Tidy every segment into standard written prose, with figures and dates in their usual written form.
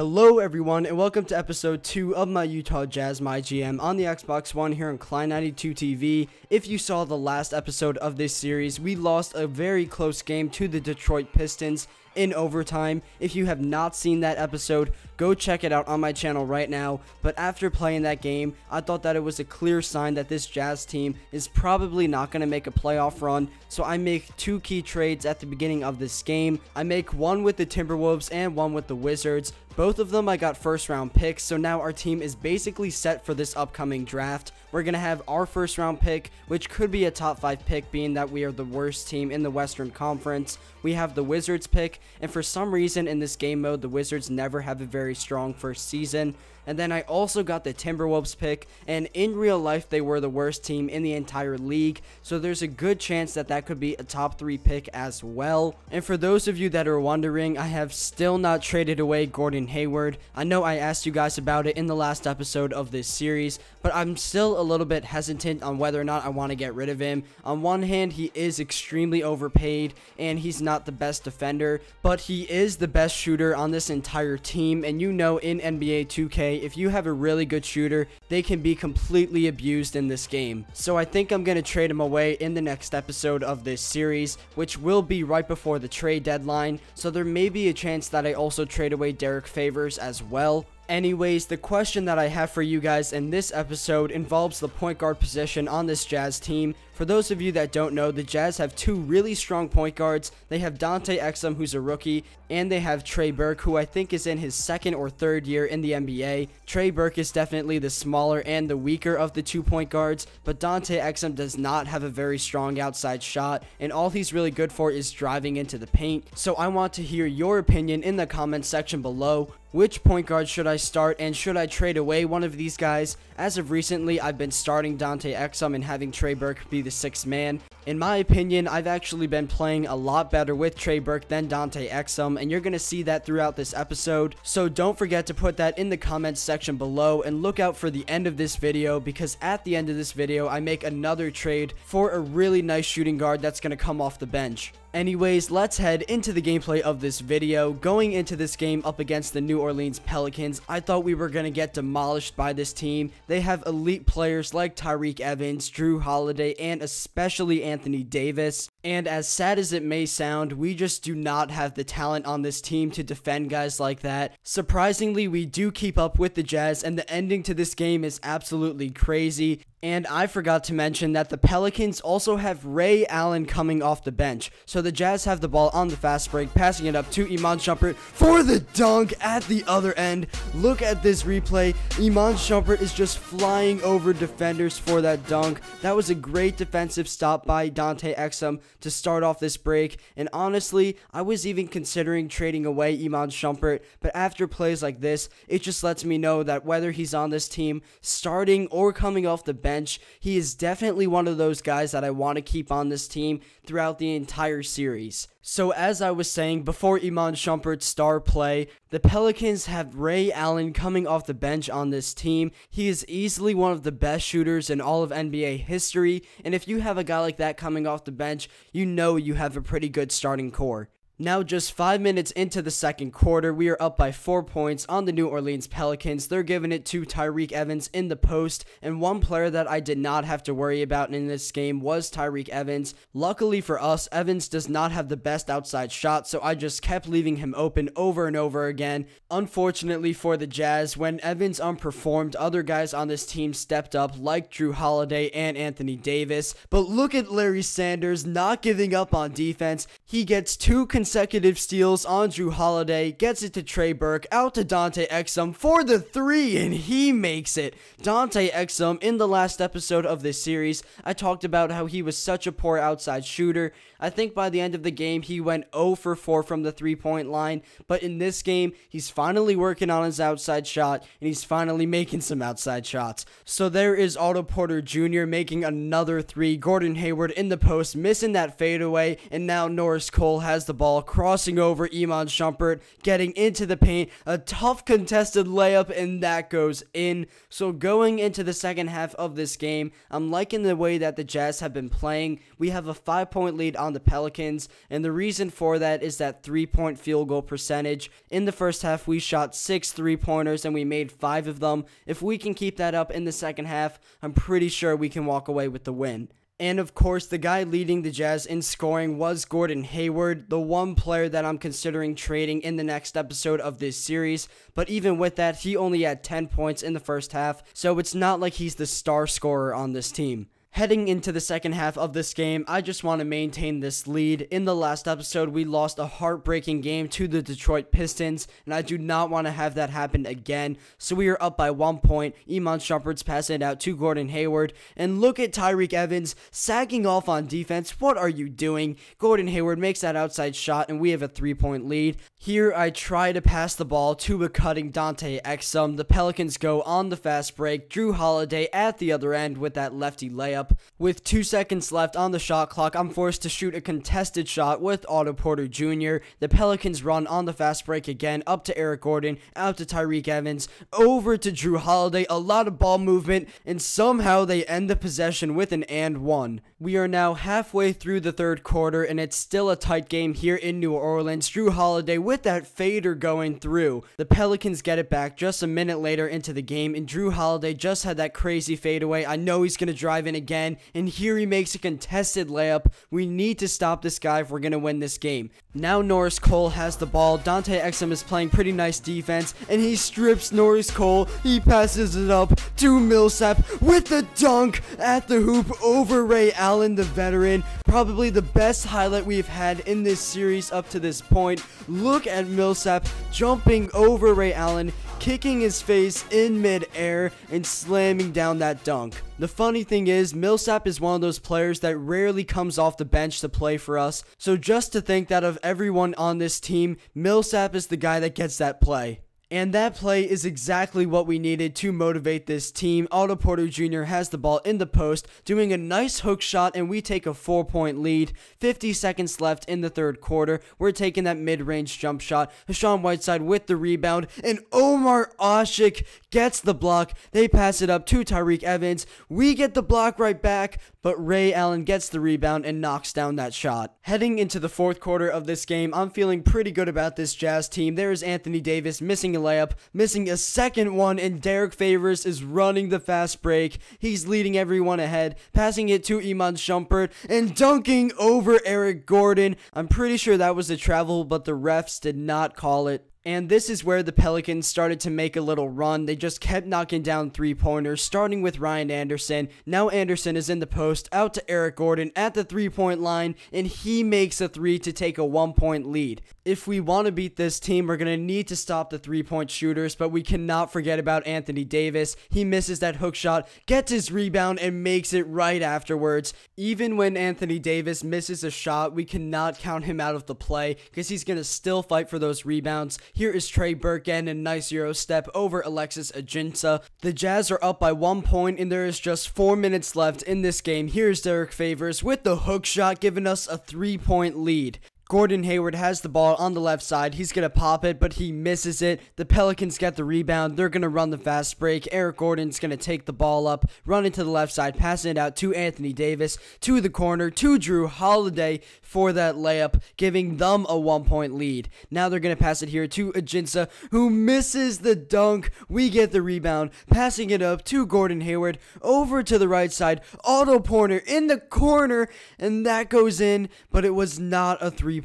Hello everyone, and welcome to episode 2 of my Utah Jazz MyGM on the Xbox One here on Klein92 TV. If you saw the last episode of this series, we lost a very close game to the Detroit Pistons in overtime. If you have not seen that episode, go check it out on my channel right now. But after playing that game, I thought that it was a clear sign that this Jazz team is probably not going to make a playoff run. So I make two key trades at the beginning of this game. I make one with the Timberwolves and one with the Wizards. Both of them I got first round picks, so now our team is basically set for this upcoming draft. We're going to have our first round pick, which could be a top 5 pick being that we are the worst team in the Western Conference. We have the Wizards pick, and for some reason in this game mode, the Wizards never have a very strong first season. And then I also got the Timberwolves pick, and in real life they were the worst team in the entire league, so there's a good chance that that could be a top 3 pick as well. And for those of you that are wondering, I have still not traded away Gordon Hayward. I know I asked you guys about it in the last episode of this series, but I'm still a little bit hesitant on whether or not I want to get rid of him. On one hand, he is extremely overpaid, and he's not the best defender, but he is the best shooter on this entire team, and you know in NBA 2K, if you have a really good shooter, they can be completely abused in this game. So I think I'm going to trade him away in the next episode of this series, which will be right before the trade deadline, so there may be a chance that I also trade away Derek Favors as well. Anyways, the question that I have for you guys in this episode involves the point guard position on this Jazz team. For those of you that don't know, the Jazz have two really strong point guards. They have Dante Exum, who's a rookie, and they have Trey Burke, who I think is in his second or third year in the NBA. Trey Burke is definitely the smaller and the weaker of the 2 point guards, but Dante Exum does not have a very strong outside shot, and all he's really good for is driving into the paint. So I want to hear your opinion in the comments section below. Which point guard should I start, and should I trade away one of these guys? As of recently, I've been starting Dante Exum and having Trey Burke be the 6th man. In my opinion, I've actually been playing a lot better with Trey Burke than Dante Exum, and you're going to see that throughout this episode. So don't forget to put that in the comments section below, and look out for the end of this video, because at the end of this video, I make another trade for a really nice shooting guard that's going to come off the bench. Anyways, let's head into the gameplay of this video. Going into this game up against the New Orleans Pelicans, I thought we were going to get demolished by this team. They have elite players like Tyreke Evans, Drew Holiday, and especially Anthony Davis. And as sad as it may sound, we just do not have the talent on this team to defend guys like that. Surprisingly, we do keep up with the Jazz, and the ending to this game is absolutely crazy. And I forgot to mention that the Pelicans also have Ray Allen coming off the bench. So the Jazz have the ball on the fast break, passing it up to Iman Shumpert for the dunk at the other end. Look at this replay. Iman Shumpert is just flying over defenders for that dunk. That was a great defensive stop by Dante Exum to start off this break. And honestly, I was even considering trading away Iman Shumpert, but after plays like this, it just lets me know that whether he's on this team, starting or coming off the bench, he is definitely one of those guys that I want to keep on this team throughout the entire series. So as I was saying, before Iman Shumpert's star play, the Pelicans have Ray Allen coming off the bench on this team. He is easily one of the best shooters in all of NBA history, and if you have a guy like that coming off the bench, you know you have a pretty good starting core. Now, just 5 minutes into the second quarter, we are up by 4 points on the New Orleans Pelicans. They're giving it to Tyreke Evans in the post, and one player that I did not have to worry about in this game was Tyreke Evans. Luckily for us, Evans does not have the best outside shot, so I just kept leaving him open over and over again. Unfortunately for the Jazz, when Evans underperformed, other guys on this team stepped up, like Drew Holiday and Anthony Davis. But look at Larry Sanders not giving up on defense. He gets 2 consecutive steals on Drew Holiday, gets it to Trey Burke, out to Dante Exum for the 3, and he makes it. Dante Exum, in the last episode of this series, I talked about how he was such a poor outside shooter. I think by the end of the game, he went 0 for 4 from the 3-point line, but in this game, he's finally working on his outside shot, and he's finally making some outside shots. So there is Otto Porter Jr. making another 3, Gordon Hayward in the post, missing that fadeaway, and now Norris Norris Cole has the ball, crossing over Iman Shumpert, getting into the paint, a tough contested layup, and that goes in. So going into the second half of this game, I'm liking the way that the Jazz have been playing. We have a 5-point lead on the Pelicans, and the reason for that is that 3-point field goal percentage. In the first half, we shot 6 3-pointers, and we made 5 of them. If we can keep that up in the second half, I'm pretty sure we can walk away with the win. And of course, the guy leading the Jazz in scoring was Gordon Hayward, the one player that I'm considering trading in the next episode of this series. But even with that, he only had 10 points in the first half, so it's not like he's the star scorer on this team. Heading into the second half of this game, I just want to maintain this lead. In the last episode, we lost a heartbreaking game to the Detroit Pistons, and I do not want to have that happen again. So we are up by 1 point. Iman Shumpert's passing it out to Gordon Hayward, and look at Tyreke Evans sagging off on defense. What are you doing? Gordon Hayward makes that outside shot, and we have a 3-point lead. Here, I try to pass the ball to a cutting Dante Exum. The Pelicans go on the fast break. Drew Holiday at the other end with that lefty layup. With 2 seconds left on the shot clock, I'm forced to shoot a contested shot with Otto Porter Jr. The Pelicans run on the fast break again, up to Eric Gordon, out to Tyreke Evans, over to Drew Holiday, a lot of ball movement, and somehow they end the possession with an and one. We are now halfway through the third quarter, and it's still a tight game here in New Orleans. Drew Holiday with that fader going through. The Pelicans get it back just a minute later into the game, and Drew Holiday just had that crazy fadeaway. I know he's going to drive in again, and here he makes a contested layup. We need to stop this guy if we're going to win this game. Now Norris Cole has the ball. Dante Exum is playing pretty nice defense, and he strips Norris Cole. He passes it up to Millsap with the dunk at the hoop over Ray Allen, the veteran. Probably the best highlight we've had in this series up to this point. Look at Millsap jumping over Ray Allen, kicking his face in midair, and slamming down that dunk. The funny thing is, Millsap is one of those players that rarely comes off the bench to play for us. So just to think that of everyone on this team, Millsap is the guy that gets that play. And that play is exactly what we needed to motivate this team. Otto Porter Jr. has the ball in the post, doing a nice hook shot, and we take a 4-point lead. 50 seconds left in the third quarter. We're taking that mid-range jump shot. Hassan Whiteside with the rebound, and Omar Ashik gets the block. They pass it up to Tyreke Evans. We get the block right back, but Ray Allen gets the rebound and knocks down that shot. Heading into the fourth quarter of this game, I'm feeling pretty good about this Jazz team. There is Anthony Davis missing a layup, missing a second one, and Derek Favors is running the fast break. He's leading everyone ahead, passing it to Iman Shumpert, and dunking over Eric Gordon. I'm pretty sure that was a travel, but the refs did not call it. And this is where the Pelicans started to make a little run. They just kept knocking down 3-pointers, starting with Ryan Anderson. Now Anderson is in the post, out to Eric Gordon at the 3-point line, and he makes a 3 to take a 1-point lead. If we want to beat this team, we're going to need to stop the 3-point shooters, but we cannot forget about Anthony Davis. He misses that hook shot, gets his rebound, and makes it right afterwards. Even when Anthony Davis misses a shot, we cannot count him out of the play, because he's going to still fight for those rebounds. Here is Trey Burke and a nice Euro step over Alexis Ajinça. The Jazz are up by 1 point, and there is just 4 minutes left in this game. Here's Derek Favors with the hook shot, giving us a 3-point lead. Gordon Hayward has the ball on the left side. He's going to pop it, but he misses it. The Pelicans get the rebound. They're going to run the fast break. Eric Gordon's going to take the ball up, run into the left side, passing it out to Anthony Davis, to the corner, to Drew Holiday for that layup, giving them a 1-point lead. Now they're going to pass it here to Ajinça, who misses the dunk. We get the rebound, passing it up to Gordon Hayward, over to the right side. Otto Porter in the corner, and that goes in, but it was not a 3-pointer.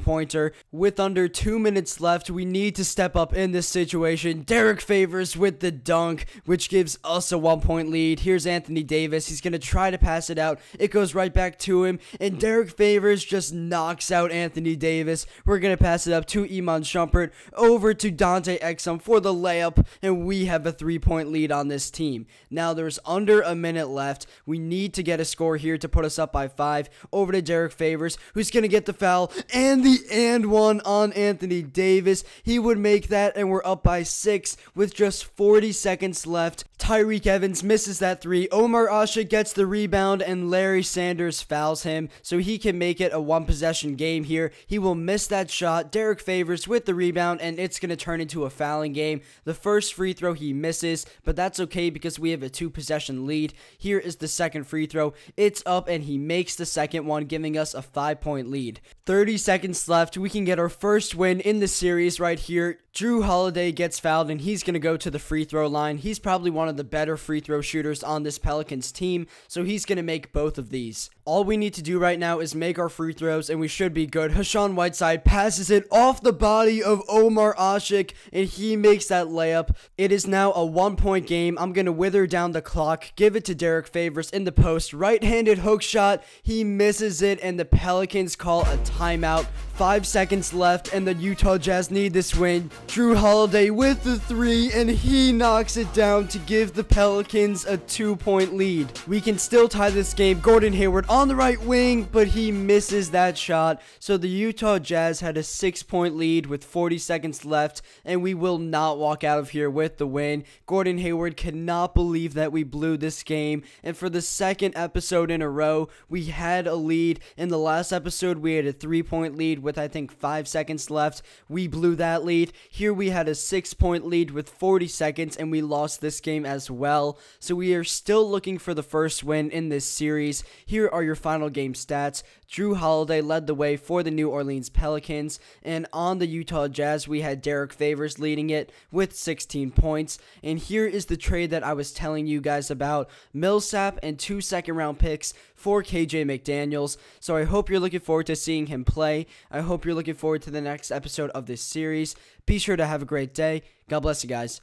With under 2 minutes left, we need to step up in this situation. Derek Favors with the dunk, which gives us a 1-point lead. Here's Anthony Davis. He's going to try to pass it out. It goes right back to him, and Derek Favors just knocks out Anthony Davis. We're going to pass it up to Iman Shumpert, over to Dante Exum for the layup, and we have a 3-point lead on this team. Now there's under a minute left. We need to get a score here to put us up by 5. Over to Derek Favors, who's going to get the foul, and the and one on Anthony Davis. He would make that, and we're up by 6 with just 40 seconds left. Tyreke Evans misses that 3. Omar Asha gets the rebound, and Larry Sanders fouls him, so he can make it a 1-possession possession game here. He will miss that shot. Derek Favors with the rebound, and it's going to turn into a fouling game. The first free throw he misses, but that's okay because we have a 2-possession lead. Here is the second free throw. It's up, and he makes the second one, giving us a 5-point lead. 30 seconds left. We can get our first win in the series right here. Jrue Holiday gets fouled, and he's going to go to the free throw line. He's probably one of the better free throw shooters on this Pelicans team, so he's going to make both of these. All we need to do right now is make our free throws, and we should be good. Hassan Whiteside passes it off the body of Omar Ashik, and he makes that layup. It is now a 1-point game. I'm going to wither down the clock, give it to Derek Favors in the post. Right-handed hook shot. He misses it, and the Pelicans call a timeout. 5 seconds left, and the Utah Jazz need this win. Jrue Holiday with the 3, and he knocks it down to give the Pelicans a 2-point lead. We can still tie this game. Gordon Hayward on the right wing, but he misses that shot. So the Utah Jazz had a 6-point lead with 40 seconds left, and we will not walk out of here with the win. Gordon Hayward cannot believe that we blew this game, and for the second episode in a row, we had a lead. In the last episode, we had a 3-point lead with I think 5 seconds left. We blew that lead. Here we had a 6-point lead with 40 seconds, and we lost this game as well. So we are still looking for the first win in this series. Here are your final game stats. Jrue Holiday led the way for the New Orleans Pelicans, and on the Utah Jazz, we had Derek Favors leading it with 16 points. And here is the trade that I was telling you guys about: Millsap and 2 second-round picks for KJ McDaniels. So I hope you're looking forward to seeing him play. I hope you're looking forward to the next episode of this series. Be sure to have a great day. God bless you guys.